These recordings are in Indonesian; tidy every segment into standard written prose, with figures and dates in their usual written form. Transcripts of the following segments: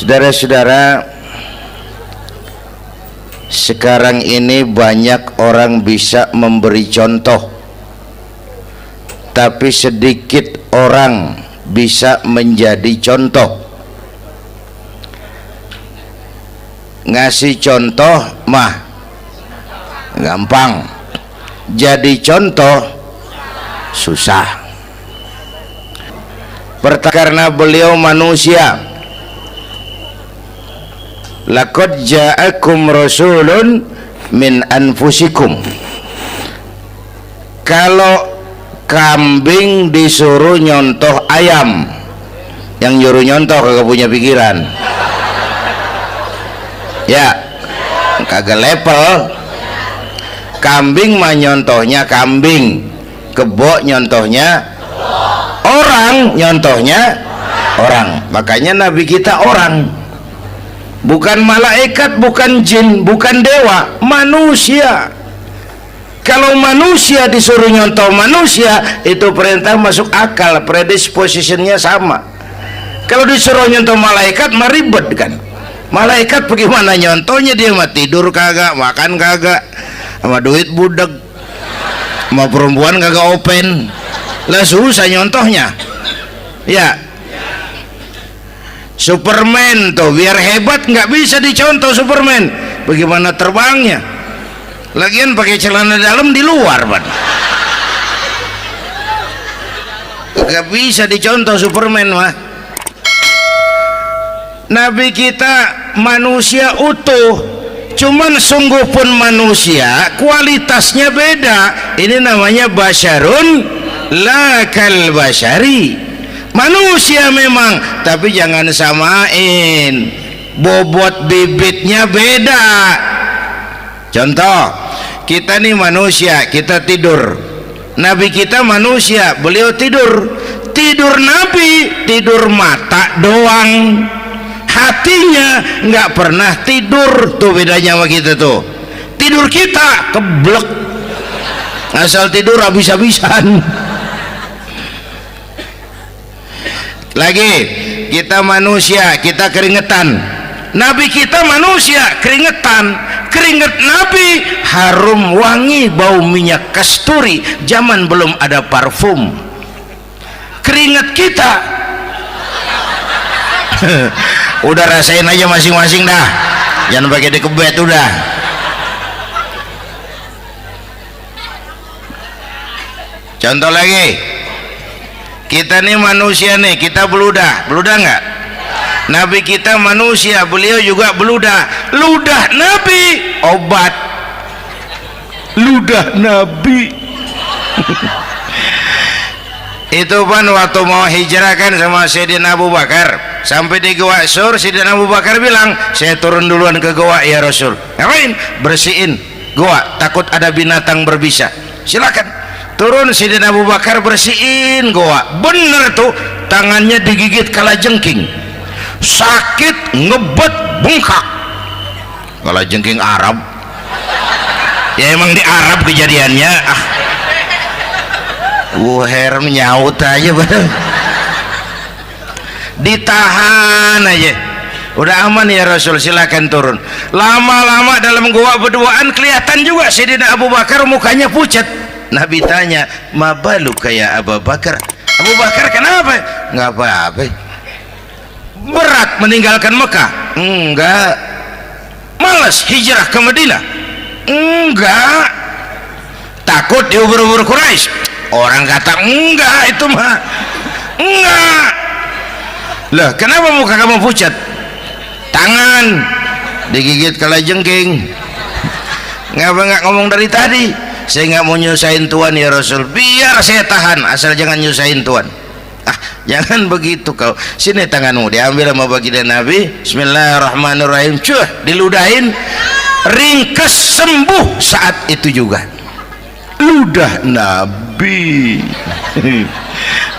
Saudara-saudara, sekarang ini banyak orang bisa memberi contoh, tapi sedikit orang bisa menjadi contoh. Ngasih contoh mah gampang, jadi contoh susah. Karena beliau manusia. Laqad ja'akum rasulun min anfusikum. Kalau kambing disuruh nyontoh ayam, yang nyuruh nyontoh kagak punya pikiran, ya kagak level. Kambing mah nyontohnya kambing, kebo nyontohnya orang, nyontohnya orang. Makanya Nabi kita orang, bukan malaikat, bukan jin, bukan dewa, manusia. Kalau manusia disuruh nyontoh manusia, itu perintah masuk akal, predispositionnya sama. Kalau disuruh nyontoh malaikat mah ribet kan. Malaikat bagaimana nyontohnya, dia mah tidur kagak, makan kagak, sama duit budak, sama perempuan kagak open, lah susah nyontohnya. Ya, Superman tuh biar hebat nggak bisa dicontoh Superman, bagaimana terbangnya, lagian pakai celana dalam di luar ban, nggak bisa dicontoh Superman mah. Nabi kita manusia utuh, cuman sungguh pun manusia, kualitasnya beda. Ini namanya basyarun la kal basyari. Manusia memang, tapi jangan samain, bobot bibitnya beda. Contoh, kita nih manusia, kita tidur. Nabi kita manusia, beliau tidur. Tidur Nabi, tidur mata doang, hatinya nggak pernah tidur. Tuh bedanya sama kita tuh. Tidur kita keblek, asal tidur habis-habisan. Lagi, kita manusia, kita keringetan. Nabi kita manusia, keringetan. Keringet Nabi harum wangi, bau minyak kasturi, zaman belum ada parfum. Keringet kita udah rasain aja masing-masing dah, jangan pakai dikebet udah. Contoh lagi, kita nih manusia nih, kita beludah nggak? Nabi kita manusia, beliau juga beludah. Ludah Nabi obat, ludah Nabi itu kan waktu mau hijrah kan sama Sayyidina Abu Bakar, sampai di Gua Sur, Sayyidina Abu Bakar bilang, saya turun duluan ke gua ya Rasul. Ngapain? Bersihin gua, takut ada binatang berbisa. Silakan turun. Sayyidina Abu Bakar bersihin gua, bener tuh, tangannya digigit kalajengking, sakit, ngebet, bengkak. Kalajengking Arab ya, emang di Arab kejadiannya. Herm nyaut aja bener, ditahan aja, udah aman ya Rasul, silakan turun. Lama-lama dalam gua berduaan kelihatan juga Sayyidina Abu Bakar mukanya pucat. Nabi tanya, mabalu kayak Abu Bakar? Abu Bakar kenapa? Nggak apa-apa. Berat meninggalkan Mekah? Enggak. Malas hijrah ke Madinah? Enggak. Takut diubur-ubur Quraisy? Orang kata enggak, itu mah enggak. Lah kenapa muka kamu pucat? Tangan digigit kalajengking. Ngapa nggak ngomong dari tadi? Saya nggak mau nyusahin Tuhan ya Rasul, biar saya tahan, asal jangan nyusahin Tuhan. Jangan begitu kau. Sini tanganmu, diambil sama baginda Nabi. Bismillahirrahmanirrahim. Cuh, diludahin, ringkes, sembuh saat itu juga. Ludah Nabi.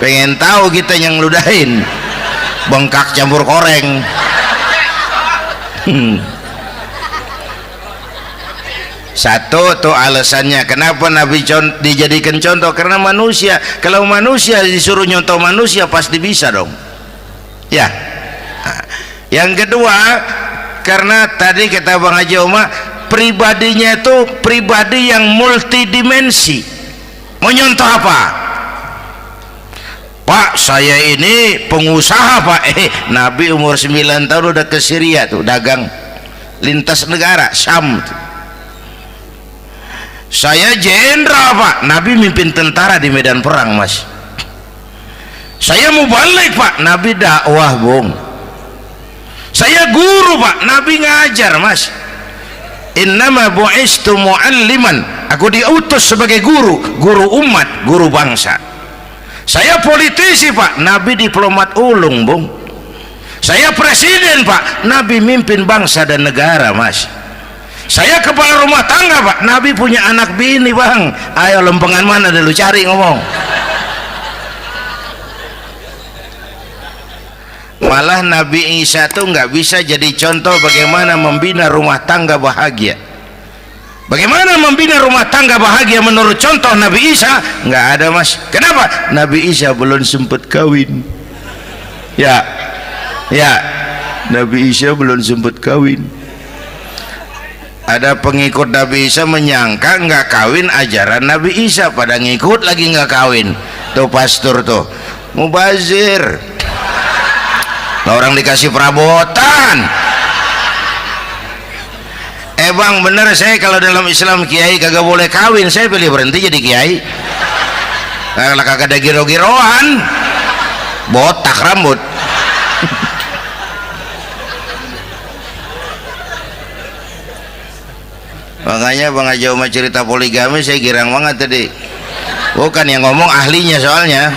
Pengen tahu kita yang ludahin, bengkak campur koreng. Satu tuh alasannya kenapa Nabi dijadikan contoh, karena manusia. Kalau manusia disuruh nyontoh manusia pasti bisa dong ya. Yang kedua, karena tadi kata Bang Haji Oma, pribadinya itu pribadi yang multidimensi. Mau nyontoh apa? Pak, saya ini pengusaha Pak. Nabi umur 9 tahun udah ke Syria tuh, dagang lintas negara, Syam tuh. Saya jenderal Pak, Nabi mimpin tentara di medan perang Mas. Saya mau balik Pak, Nabi dakwah Bung. Saya guru Pak, Nabi ngajar Mas. Innama bu'istu mu'alliman, aku diutus sebagai guru, guru umat, guru bangsa. Saya politisi Pak, Nabi diplomat ulung Bung. Saya presiden Pak, Nabi mimpin bangsa dan negara Mas. Saya kepala rumah tangga Pak, Nabi punya anak bini Bang. Ayo lempengan mana dulu cari ngomong. Malah Nabi Isa tuh nggak bisa jadi contoh bagaimana membina rumah tangga bahagia. Bagaimana membina rumah tangga bahagia menurut contoh Nabi Isa? Nggak ada Mas. Kenapa? Nabi Isa belum sempat kawin. Ya, Nabi Isa belum sempat kawin. Ada pengikut Nabi Isa menyangka nggak kawin ajaran Nabi Isa, pada ngikut lagi nggak kawin. Tuh pastor tuh mubazir. Nah, orang dikasih perabotan. Bang, bener saya kalau dalam Islam kiai kagak boleh kawin, saya pilih berhenti jadi kiai. Kalau kagak ada giro-giroan, botak rambut. Makanya Bang Haji Oma cerita poligami saya girang banget tadi. Bukan yang ngomong ahlinya soalnya.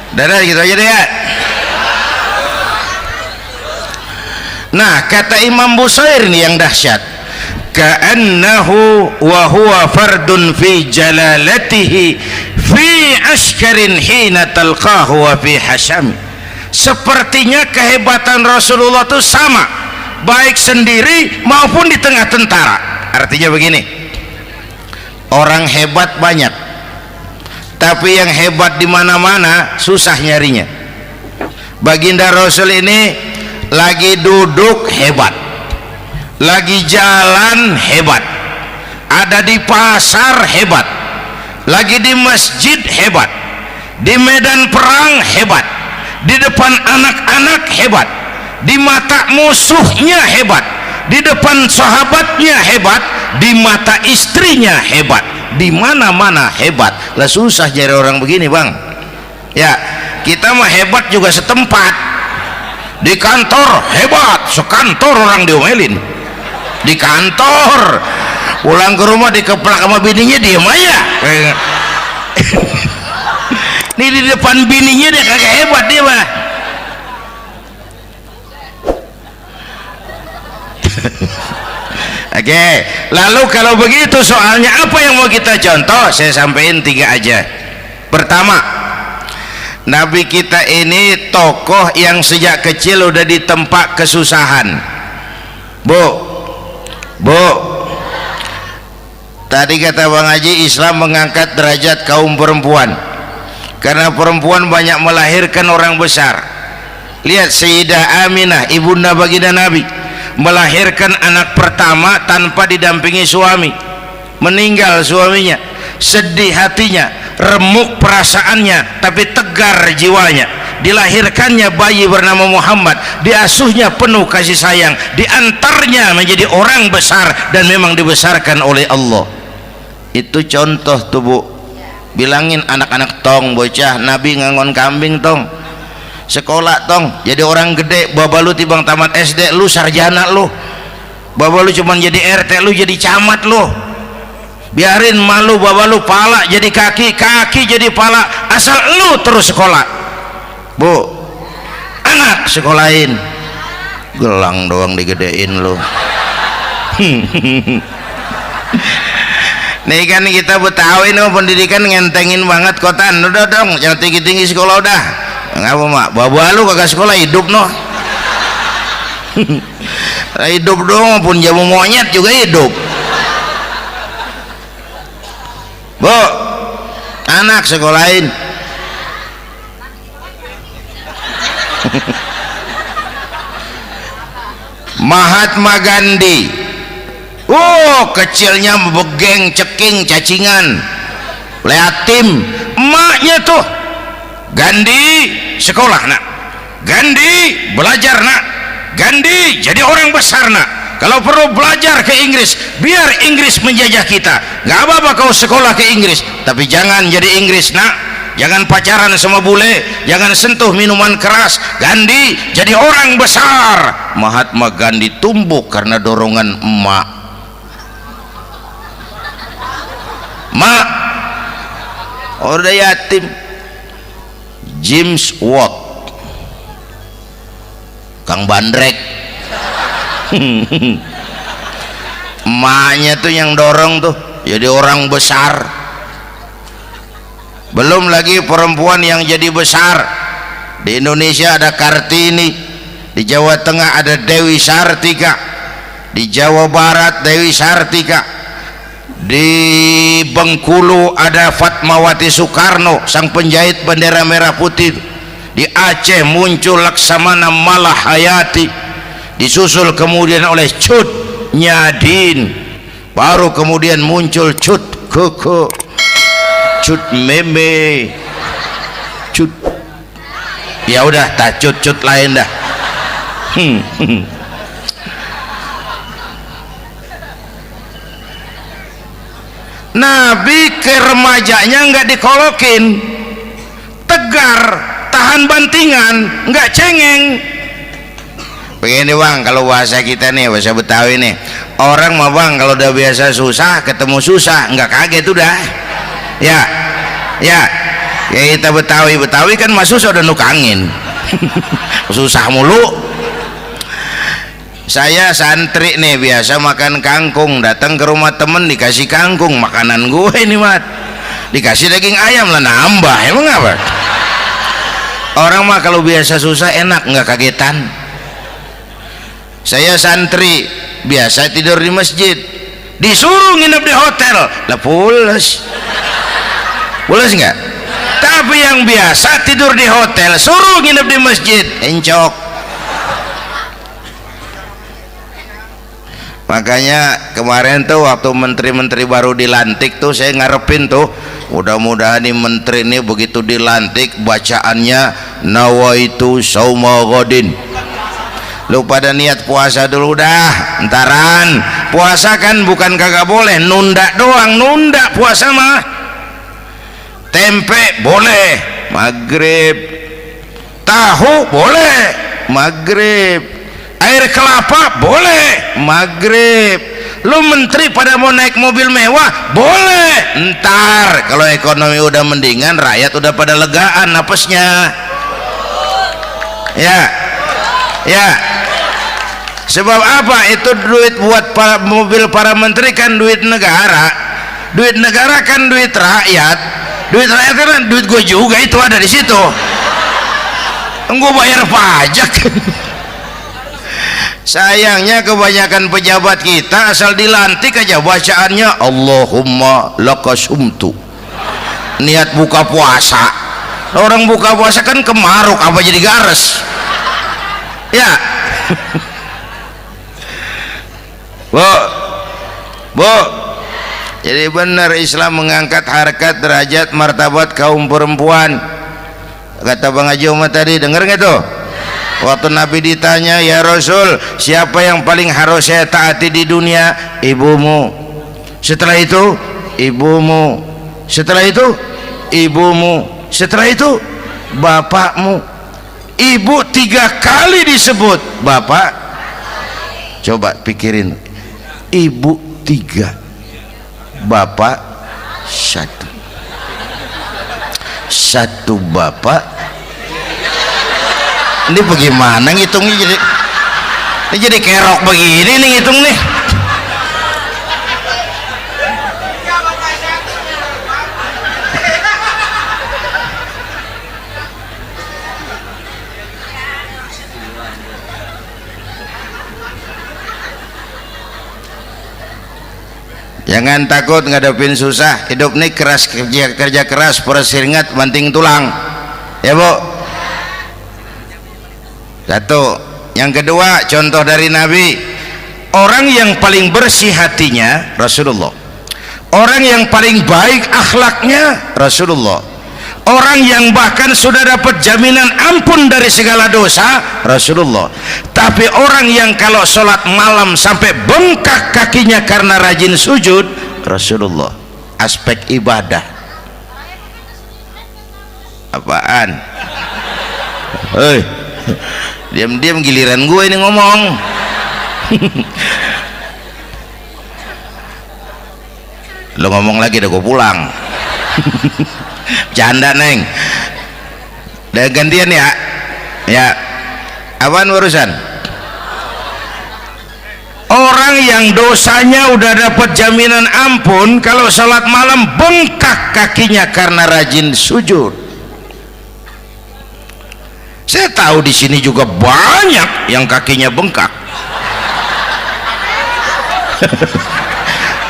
Dadah gitu aja deh ya. Nah, kata Imam Busair ini yang dahsyat, ka'annahu wa huwa fardun fi jalalatihi fi askarin hina talqahu wa fi hasham. Sepertinya kehebatan Rasulullah itu sama baik sendiri maupun di tengah tentara. Artinya begini, orang hebat banyak, tapi yang hebat di mana-mana susah nyarinya. Baginda Rasul ini lagi duduk hebat, lagi jalan hebat, ada di pasar hebat, lagi di masjid hebat, di medan perang hebat, di depan anak-anak hebat, di mata musuhnya hebat, di depan sahabatnya hebat, di mata istrinya hebat, di mana-mana hebat. Lah susah cari orang begini Bang. Ya, kita mah hebat juga setempat. Di kantor hebat, sekantor orang diomelin. Di kantor, pulang ke rumah dikeplak sama bininya diem aja. Nih di depan bininya dia kagak hebat dia mah. Oke, lalu kalau begitu soalnya apa yang mau kita contoh? Saya sampaikan 3 aja. Pertama, Nabi kita ini tokoh yang sejak kecil udah ditempa kesusahan. Bu, tadi kata Bang Haji, Islam mengangkat derajat kaum perempuan karena perempuan banyak melahirkan orang besar. Lihat Sayyidah Aminah, ibunda baginda Nabi, melahirkan anak pertama tanpa didampingi suami. Meninggal suaminya, sedih hatinya, remuk perasaannya, tapi tegar jiwanya. Dilahirkannya bayi bernama Muhammad, diasuhnya penuh kasih sayang, diantarnya menjadi orang besar dan memang dibesarkan oleh Allah. Itu contoh tuh Bu. Bilangin anak-anak tong, bocah Nabi ngangon kambing tong, sekolah tong, jadi orang gede. Baba lu tibang tamat SD, lu sarjana lu. Baba lu cuman jadi RT, lu jadi camat lu. Biarin malu baba lu pala jadi kaki, kaki jadi pala, asal lu terus sekolah. Bu, anak sekolahin, gelang doang digedein lu. Nih kan kita Betawi nih pendidikan ngentengin banget kotaan. Udah dong, jangan tinggi-tinggi sekolah udah. Ngapa mak? Baba lu kagak sekolah hidup noh. Hidup dong, pun jamu monyet juga hidup. Bu, anak sekolahin. Mahatma Gandhi, kecilnya begeng, ceking, cacingan, leatim. Emaknya tuh, Gandhi sekolah nak, Gandhi belajar nak, Gandhi jadi orang besar nak. Kalau perlu belajar ke Inggris, biar Inggris menjajah kita. Gak apa-apa kau sekolah ke Inggris, tapi jangan jadi Inggris nak. Jangan pacaran sama bule, jangan sentuh minuman keras. Gandhi jadi orang besar. Mahatma Gandhi tumbuh karena dorongan emak. Mak, udah yatim. James Watt, Kang Bandrek. Emaknya tuh yang dorong tuh jadi orang besar. Belum lagi perempuan yang jadi besar. Di Indonesia ada Kartini, di Jawa Tengah ada Dewi Sartika, di Jawa Barat Dewi Sartika, di Bengkulu ada Fatmawati Soekarno, sang penjahit bendera merah putih. Di Aceh muncul Laksamana Malahayati, disusul kemudian oleh Cut Nyadin, baru kemudian muncul Cut Koko, Cut Meme, Cut, ya udah tak cut lain dah. Nabi ke remajanya nggak dikolokin, tegar, tahan bantingan, nggak cengeng. Begini bang, kalau bahasa kita nih, bahasa Betawi nih, orang mah bang kalau udah biasa susah ketemu susah nggak kaget udah. Ya kita Betawi kan masuk sudah nukangin. Susah mulu. Saya santri nih biasa makan kangkung, datang ke rumah temen dikasih kangkung, makanan gue ini mat, dikasih daging ayam lah nambah, emang apa? Orang mah kalau biasa susah enak nggak kagetan. Saya santri biasa tidur di masjid, disuruh nginep di hotel lah pules nggak? Tapi yang biasa tidur di hotel suruh nginep di masjid encok. Makanya kemarin tuh waktu menteri-menteri baru dilantik tuh saya ngarepin tuh, mudah-mudahan nih menteri ini begitu dilantik bacaannya nawaitu sauma ghadin. Lu pada niat puasa dulu dah, entaran. Puasa kan bukan kagak boleh, nunda doang, nunda puasa mah. Tempe boleh maghrib, tahu boleh maghrib, air kelapa boleh maghrib. Lu menteri pada mau naik mobil mewah boleh, ntar kalau ekonomi udah mendingan, rakyat udah pada legaan napasnya. Ya sebab apa? Itu duit buat mobil para menteri kan duit negara. Duit negara kan duit rakyat. Duit rakyat kan duit gue juga, itu ada di situ. Gue bayar pajak. Sayangnya kebanyakan pejabat kita asal dilantik aja bacaannya Allahumma lakasumtu, niat buka puasa. Orang buka puasa kan kemaruk, apa jadi gares ya? Bu, jadi benar Islam mengangkat harkat, derajat, martabat kaum perempuan. Kata Bang Haji Umar tadi, dengar nggak tuh? Waktu Nabi ditanya, ya Rasul, siapa yang paling harus saya taati di dunia? Ibumu. Setelah itu ibumu. Setelah itu ibumu. Setelah itu bapakmu. Ibu 3 kali disebut, bapak coba pikirin, ibu 3, bapak 1 bapak. Ini bagaimana ngitungnya? Jadi kerok begini nih ngitung nih. Jangan takut ngadepin susah. Hidup nih keras, kerja keras, perseringat banting tulang. Ya Bu. Satu. Yang kedua, contoh dari Nabi, orang yang paling bersih hatinya Rasulullah, orang yang paling baik akhlaknya Rasulullah, orang yang bahkan sudah dapat jaminan ampun dari segala dosa Rasulullah. Tapi orang yang kalau sholat malam sampai bengkak kakinya karena rajin sujud Rasulullah. Aspek ibadah apaan? Hei, diam-diam giliran gue ini ngomong. Lo ngomong lagi udah gue pulang. Canda neng. Udah gantian ya. Ya. Apaan urusan? Orang yang dosanya udah dapat jaminan ampun, kalau sholat malam bengkak kakinya karena rajin sujud. Saya tahu di sini juga banyak yang kakinya bengkak.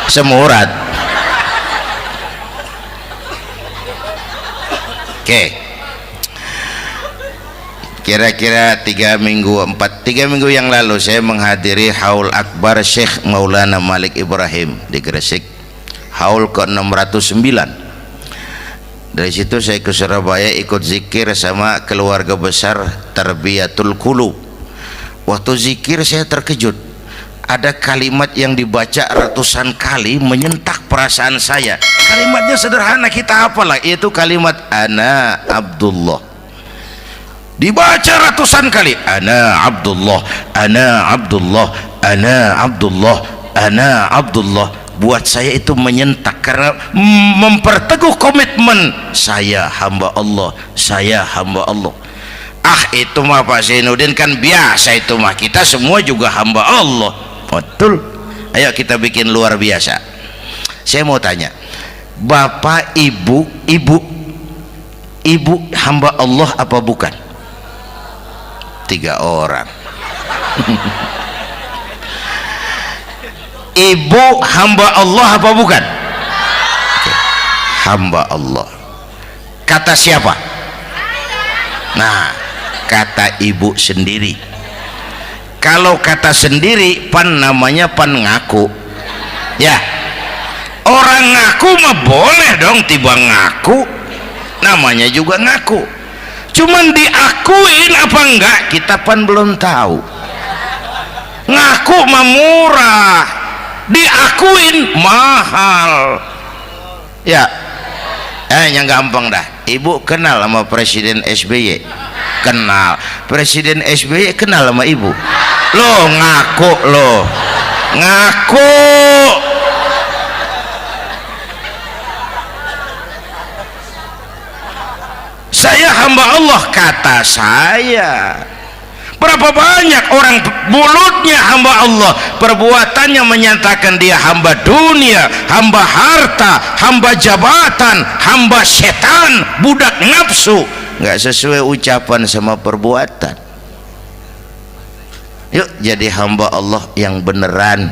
Semurat. Oke. Kira-kira 3 minggu yang lalu saya menghadiri haul akbar Syekh Maulana Malik Ibrahim di Gresik, haul ke-609. Dari situ saya ke Surabaya ikut zikir sama keluarga besar Tarbiyatul Qulub. Waktu zikir saya terkejut, ada kalimat yang dibaca ratusan kali menyentak perasaan saya. Kalimatnya sederhana, kita hafalah, yaitu kalimat ana Abdullah. Dibaca ratusan kali, ana Abdullah, ana Abdullah, ana Abdullah, ana Abdullah. Buat saya itu menyentak karena memperteguh komitmen saya hamba Allah, saya hamba Allah. Itu mah Pak Zainuddin kan biasa, itu mah kita semua juga hamba Allah. Betul. Ayo kita bikin luar biasa. Saya mau tanya, Bapak Ibu hamba Allah apa bukan? 3 orang. Ibu hamba Allah apa bukan? Oke. Hamba Allah. Kata siapa? Nah, kata ibu sendiri. Kalau kata sendiri pan namanya pan ngaku. Ya. Orang ngaku mah boleh dong, tiba ngaku. Namanya juga ngaku. Cuman diakuin apa enggak kita pan belum tahu. Ngaku mah murah, diakuin mahal. Ya, yang gampang dah. Ibu kenal sama Presiden SBY? Kenal. Presiden SBY kenal sama ibu? Lo ngaku lo, ngaku. Saya hamba Allah, kata saya. Berapa banyak orang mulutnya hamba Allah, perbuatannya menyatakan dia hamba dunia, hamba harta, hamba jabatan, hamba setan, budak nafsu. Nggak sesuai ucapan sama perbuatan. Yuk jadi hamba Allah yang beneran.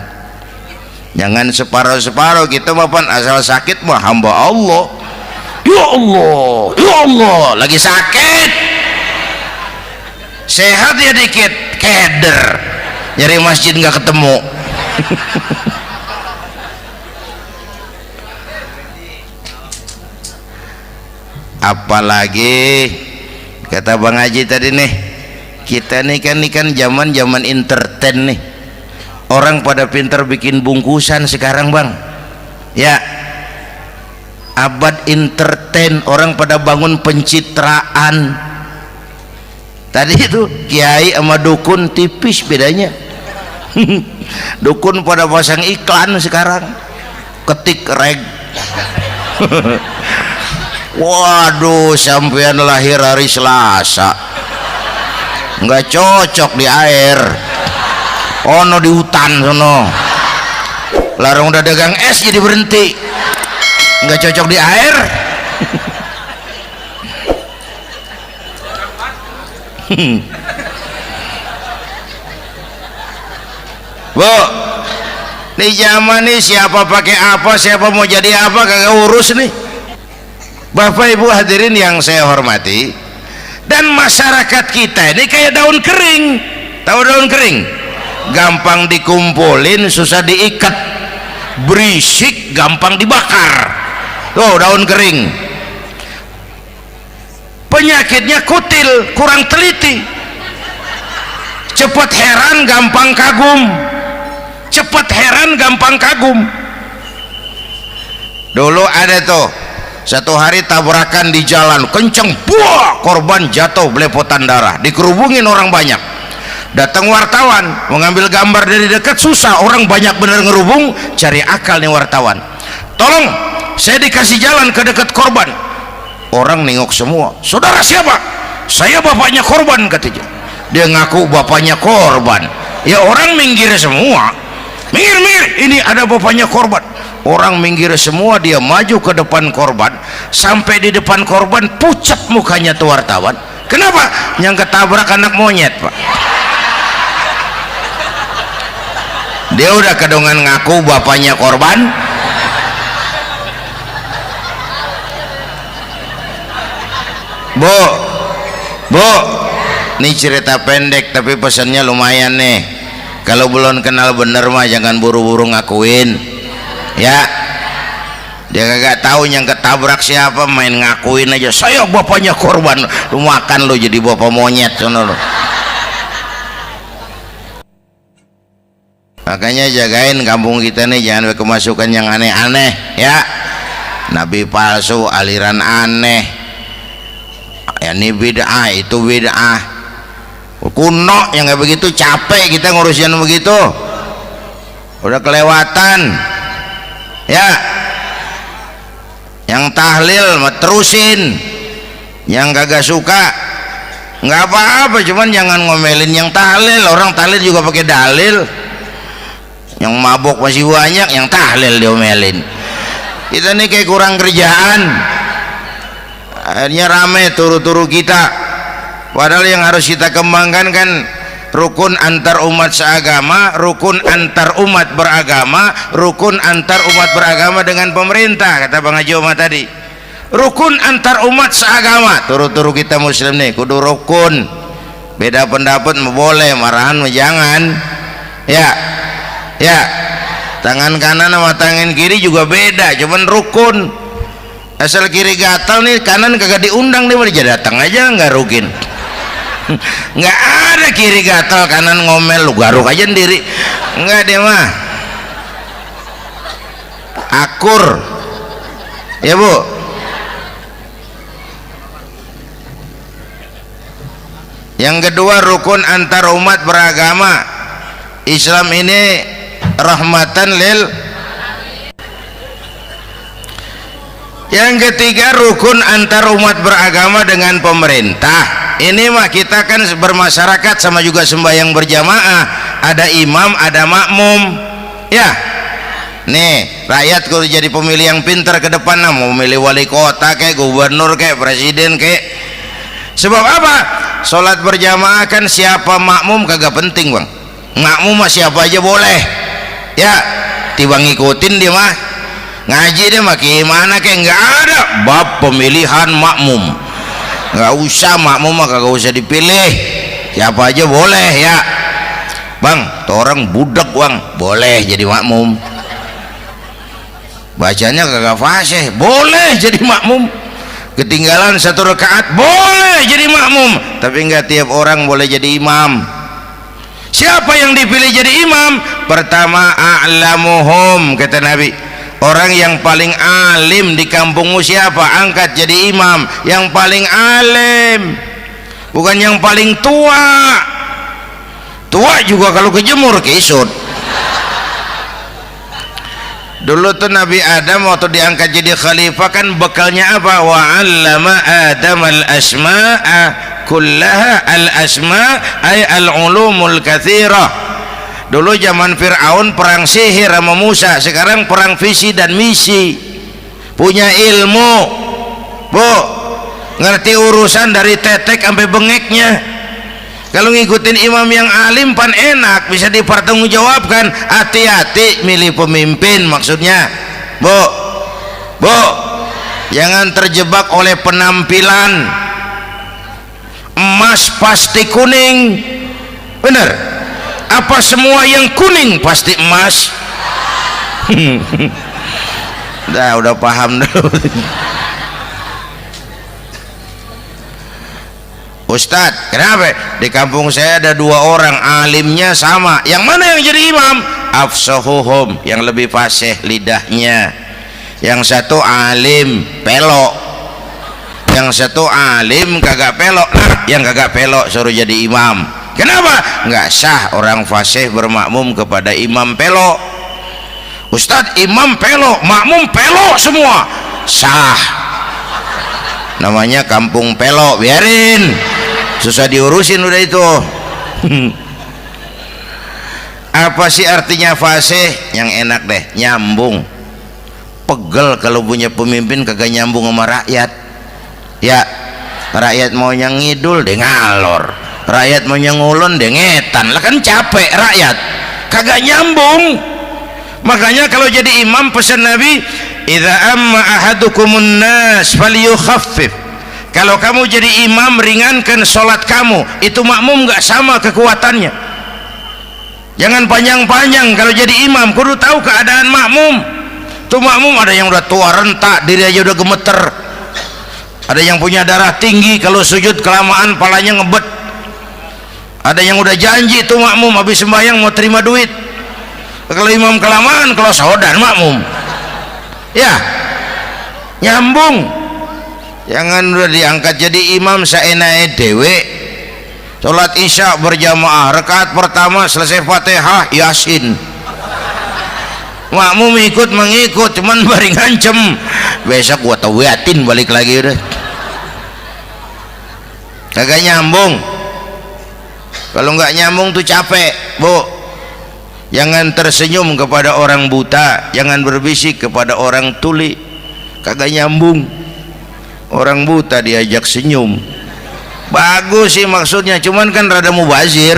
Jangan separuh-separuh. Kita mapan asal sakit mah hamba Allah. Ya Allah, ya Allah, lagi sakit, sehat ya dikit, keder, nyari masjid nggak ketemu. Apalagi kata Bang Haji tadi nih, kita nih kan zaman entertain nih, orang pada pintar bikin bungkusan sekarang Bang, ya. Abad entertain, orang pada bangun pencitraan. Tadi itu kiai sama dukun tipis bedanya. Dukun pada pasang iklan sekarang, ketik reg. Waduh, sampean lahir hari Selasa, nggak cocok di air, ono di hutan sono. Larang udah dagang es jadi berhenti, nggak cocok di air. Bu, Di zaman ini siapa pakai apa, siapa mau jadi apa, kagak urus nih. Bapak Ibu hadirin yang saya hormati, dan masyarakat kita ini kayak daun kering. Tahu daun kering? Gampang dikumpulin, susah diikat, berisik, gampang dibakar. Tuh daun kering. Penyakitnya kutil, kurang teliti, cepat heran, gampang kagum. Cepat heran, gampang kagum. Dulu ada tuh satu hari tabrakan di jalan kenceng, buah, korban jatuh belepotan darah, dikerubungin orang banyak. Datang wartawan mengambil gambar dari dekat, susah, orang banyak bener ngerubung. Cari akal nih wartawan, tolong saya dikasih jalan ke dekat korban. Orang nengok semua, saudara siapa? Saya bapaknya korban, katanya. Dia ngaku bapaknya korban. Ya orang minggir semua, minggir, ini ada bapaknya korban. Orang minggir semua, dia maju ke depan korban. Sampai di depan korban pucat mukanya tuh wartawan. Kenapa? Yang ketabrak anak monyet, Pak. Dia udah kedongan ngaku bapaknya korban. Bu, ini cerita pendek tapi pesannya lumayan nih. Kalau belum kenal bener mah jangan buru-buru ngakuin, ya. Dia kagak tahu yang ketabrak siapa, main ngakuin aja, saya bapaknya korban. Lu makan lu jadi bapak monyet sono lu. Makanya jagain kampung kita nih, jangan kemasukan yang aneh-aneh, ya. Nabi palsu, aliran aneh, ya ini bid'ah, itu bid'ah kuno yang kayak begitu. Capek kita ngurusin begitu, udah kelewatan, ya. Yang tahlil terusin, yang kagak suka nggak apa-apa, cuman jangan ngomelin yang tahlil. Orang tahlil juga pakai dalil. Yang mabok masih banyak, yang tahlil diomelin. Kita nih kayak kurang kerjaan, akhirnya rame turu-turu kita. Padahal yang harus kita kembangkan kan rukun antar umat seagama, rukun antar umat beragama, rukun antar umat beragama dengan pemerintah, kata Bang Haji Omar tadi. Rukun antar umat seagama, turu-turu kita muslim nih kudu rukun. Beda pendapat boleh, marahan jangan, ya. Tangan kanan sama tangan kiri juga beda, cuman rukun. Asal kiri gatal nih, kanan kagak diundang, dia datang aja nggak rukin. Nggak ada kiri gatal kanan ngomel, lu garuk aja sendiri, nggak dia mah akur, ya Bu. Yang kedua rukun antar umat beragama. Islam ini rahmatan lil. Yang ketiga rukun antar umat beragama dengan pemerintah. Ini mah kita kan bermasyarakat sama juga sembahyang berjamaah, ada imam ada makmum, ya. Nih rakyat kalau jadi pemilih yang pintar ke depan, nah, mau milih wali kota kayak gubernur kayak presiden kayak. Sebab apa? Sholat berjamaah kan siapa makmum kagak penting, Bang. Makmum mah siapa aja boleh, ya. Tiba ngikutin dia mah, ngaji dia mah gimana kayak nggak ada bab pemilihan makmum, nggak usah. Makmum mah kagak usah dipilih, siapa aja boleh, ya. Bang, tuh orang budak, Bang, boleh jadi makmum. Bacanya kagak fasih, boleh jadi makmum. Ketinggalan satu rakaat, boleh jadi makmum. Tapi nggak tiap orang boleh jadi imam. Siapa yang dipilih jadi imam? Pertama a'lamuhum, kata Nabi. Orang yang paling alim di kampungmu siapa? Angkat jadi imam. Yang paling alim, bukan yang paling tua. Tua juga kalau kejemur kisut. Dulu tuh Nabi Adam waktu diangkat jadi khalifah kan bekalnya apa? Wa 'allama Adam al-asma'a kullaha. Al-asma' ay al-ulumul katsirah. Dulu zaman Fir'aun perang sihir sama Musa, sekarang perang visi dan misi. Punya ilmu, Bu, ngerti urusan dari tetek sampai bengeknya. Kalau ngikutin imam yang alim pan enak, bisa dipertanggungjawabkan. Hati-hati milih pemimpin, maksudnya bu, jangan terjebak oleh penampilan. Emas pasti kuning, bener? Apa semua yang kuning pasti emas? Udah paham dulu. Ustadz, kenapa? Di kampung saya ada 2 orang alimnya sama. Yang mana yang jadi imam? Afsahuhum, yang lebih fasih lidahnya. Yang satu alim pelok, yang satu alim kagak pelok. Nah, yang kagak pelok suruh jadi imam. Kenapa? Nggak sah orang fasih bermakmum kepada imam pelok. Ustadz, imam pelok, makmum pelok semua. Sah. Namanya kampung pelok, biarin. Susah diurusin udah itu. Apa sih artinya fasih? Yang enak deh, nyambung. Pegel kalau punya pemimpin kagak nyambung sama rakyat. Ya, rakyat mau yang ngidul deh ngalor, rakyat mau yang ngulon deh ngetan. Lah kan capek rakyat, kagak nyambung. Makanya kalau jadi imam pesan Nabi, idza amma ahadukumun nas falyukhaffif. Kalau kamu jadi imam, ringankan sholat kamu. Itu makmum nggak sama kekuatannya. Jangan panjang-panjang kalau jadi imam, kudu tahu keadaan makmum. Tuh makmum ada yang udah tua rentak, diri aja udah gemeter. Ada yang punya darah tinggi, kalau sujud kelamaan palanya ngebet. Ada yang udah janji tuh makmum habis sembahyang mau terima duit. Kalau imam kelamaan, kalau sodan makmum. Ya, nyambung. Jangan udah diangkat jadi imam saenake dewe. Salat isya berjamaah, rakaat pertama selesai Fatihah Yasin. Makmum ikut mengikut, cuman bari ngancem. Besok gua tawiatin balik lagi udah. Kagak nyambung. Kalau nggak nyambung tuh capek, Bu. Jangan tersenyum kepada orang buta, jangan berbisik kepada orang tuli. Kagak nyambung. Orang buta diajak senyum, bagus sih maksudnya, cuman kan rada mubazir.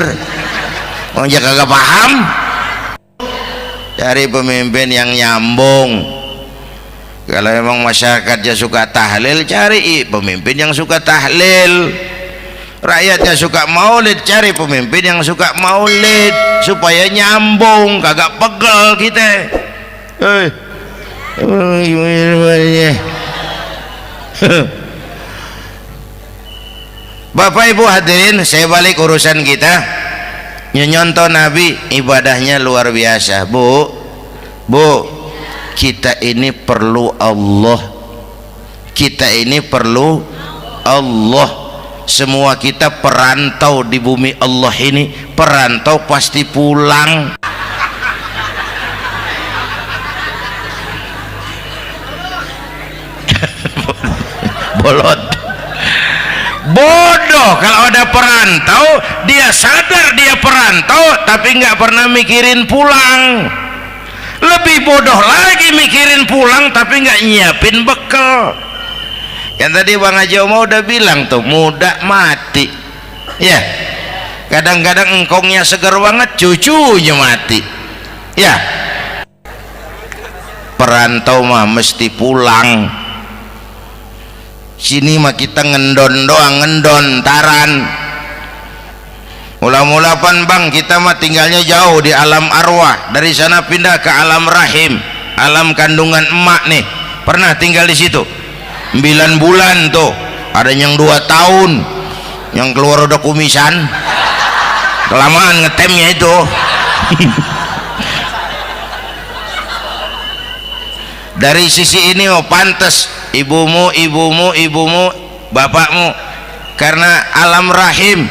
Orang kagak paham. Cari pemimpin yang nyambung. Kalau emang masyarakatnya suka tahlil, cari pemimpin yang suka tahlil. Rakyatnya suka maulid, cari pemimpin yang suka maulid, supaya nyambung, kagak pegel kita. Bapak Ibu hadirin, saya balik urusan kita. Nyontoh Nabi ibadahnya luar biasa. Bu, kita ini perlu Allah. Kita ini perlu Allah. Semua kita perantau di bumi Allah ini. Perantau pasti pulang. Bolot, bodoh kalau ada perantau. Dia sadar dia perantau tapi nggak pernah mikirin pulang. Lebih bodoh lagi mikirin pulang tapi nggak nyiapin bekal. Yang tadi Bang Haji Omah udah bilang tuh, muda mati ya. Kadang-kadang engkongnya segar banget, cucunya mati ya. Perantau mah mesti pulang. Sini mah kita ngendon doang, ngendon taran. Mula-mula pan Bang, kita mah tinggalnya jauh di alam arwah. Dari sana pindah ke alam rahim, alam kandungan emak nih. Pernah tinggal di situ 9 bulan tuh. Ada yang 2 tahun, yang keluar udah kumisan. Kelamaan ngetemnya itu. Dari sisi ini mau pantas ibumu, bapakmu, karena alam rahim,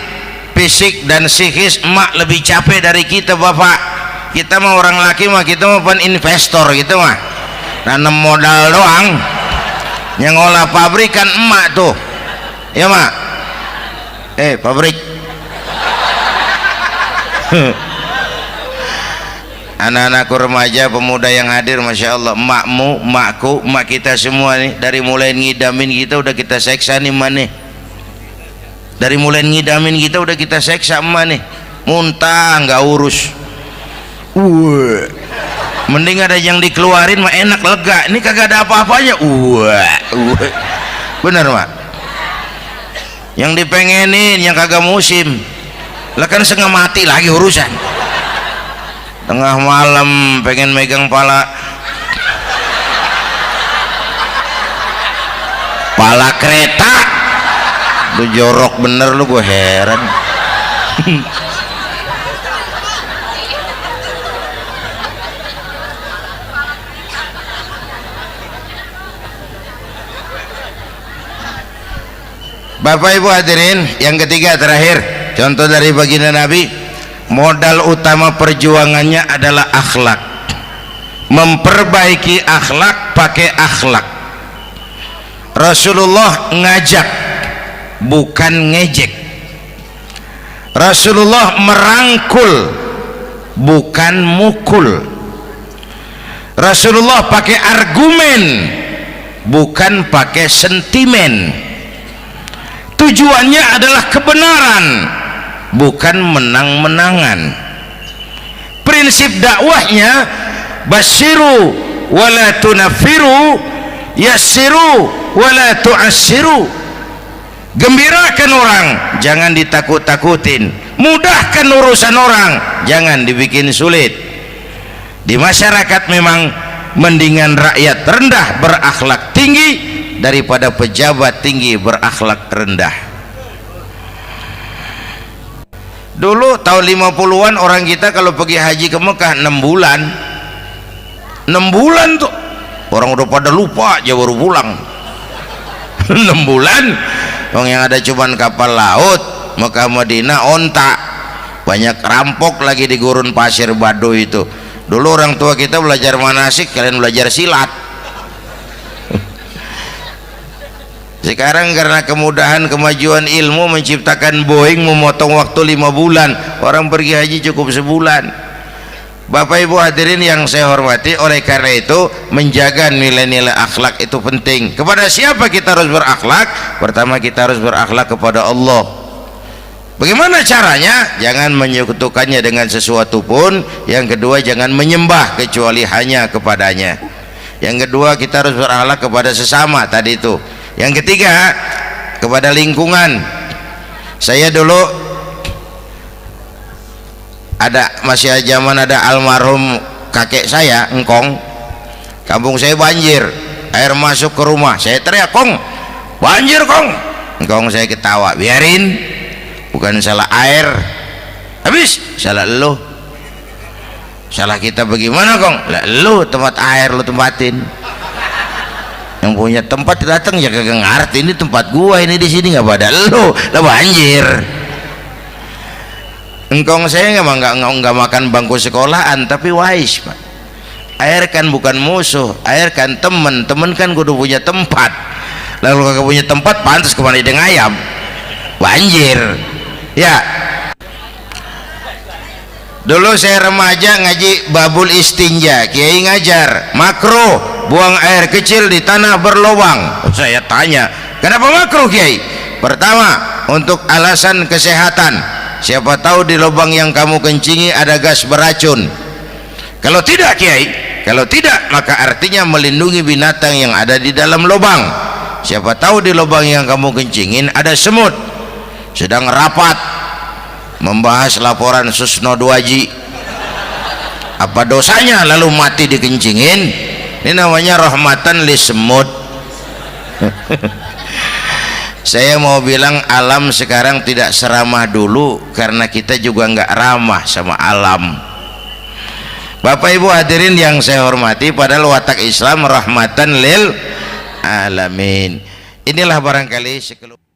fisik dan psikis emak lebih capek dari kita bapak. Kita mah orang laki mah, kita mah pan investor gitu mah, nanam modal doang. Yang ngolah pabrikan emak tuh ya mak. Pabrik. Anak-anakku remaja, pemuda yang hadir, Masya Allah, emakmu, emakku, emak kita semua nih, dari mulai ngidamin kita udah kita seksa nih mana. Dari mulai ngidamin kita udah kita seksa emak nih, muntah nggak urus. Mending ada yang dikeluarin mah enak, lega. Ini kagak ada apa-apanya. Bener mak. Yang dipengenin yang kagak musim, lah kan setengah mati lagi urusan. Tengah malam pengen megang pala kereta, lu jorok bener lu, gue heran. Bapak Ibu hadirin, yang ketiga terakhir, contoh dari baginda Nabi, modal utama perjuangannya adalah akhlak. Memperbaiki akhlak, pakai akhlak. Rasulullah ngajak, bukan ngejek. Rasulullah merangkul, bukan mukul. Rasulullah pakai argumen, bukan pakai sentimen. Tujuannya adalah kebenaran, bukan menang-menangan. Prinsip dakwahnya basyiru wala tunafiru, yassiru wala tu'assiru. Gembirakan orang, jangan ditakut-takutin. Mudahkan urusan orang, jangan dibikin sulit. Di masyarakat memang mendingan rakyat rendah berakhlak tinggi daripada pejabat tinggi berakhlak rendah. Dulu tahun 50-an orang kita kalau pergi haji ke Mekah 6 bulan. 6 bulan tuh orang udah pada lupa aja baru pulang. 6 bulan orang yang ada cuman kapal laut, Mekah Madinah onta, banyak rampok lagi di gurun pasir Baduy itu. Dulu orang tua kita belajar manasik, kalian belajar silat. Sekarang karena kemudahan kemajuan ilmu menciptakan Boeing memotong waktu 5 bulan, orang pergi haji cukup sebulan. Bapak Ibu hadirin yang saya hormati, oleh karena itu menjaga nilai-nilai akhlak itu penting. Kepada siapa kita harus berakhlak? Pertama, kita harus berakhlak kepada Allah. Bagaimana caranya? Jangan menyekutukannya dengan sesuatu pun. Yang kedua, jangan menyembah kecuali hanya kepadanya. Yang kedua, kita harus berakhlak kepada sesama tadi itu. Yang ketiga, kepada lingkungan. Saya dulu masih zaman ada almarhum kakek saya, engkong. Kampung saya banjir, air masuk ke rumah. Saya teriak, "Kong, banjir, Kong." Engkong saya ketawa, "Biarin, bukan salah air." Habis, salah lo. Salah kita bagaimana, Kong? Lah lo tempat air lo tempatin. Yang punya tempat datang ya kagak ngerti, ini tempat gua, ini di sini nggak pada lo, lah banjir. Engkong saya nggak makan bangku sekolahan, tapi wise pak. Air kan bukan musuh, air kan temen kan kudu punya tempat. Lalu kagak punya tempat, pantas kemana dengan ayam, banjir. Ya, dulu saya remaja ngaji babul istinja, kiai ngajar makruh buang air kecil di tanah berlubang. Saya tanya, kenapa makruh kiai? Pertama, untuk alasan kesehatan, siapa tahu di lubang yang kamu kencingi ada gas beracun. Kalau tidak kiai, kalau tidak maka artinya melindungi binatang yang ada di dalam lubang. Siapa tahu di lubang yang kamu kencingin ada semut sedang rapat membahas laporan Susno 2Ji. Apa dosanya lalu mati dikencingin? Ini namanya rahmatan li semut. Saya mau bilang alam sekarang tidak seramah dulu karena kita juga nggak ramah sama alam. Bapak Ibu hadirin yang saya hormati, padahal watak Islam rahmatan lil alamin. Inilah barangkali sekelumit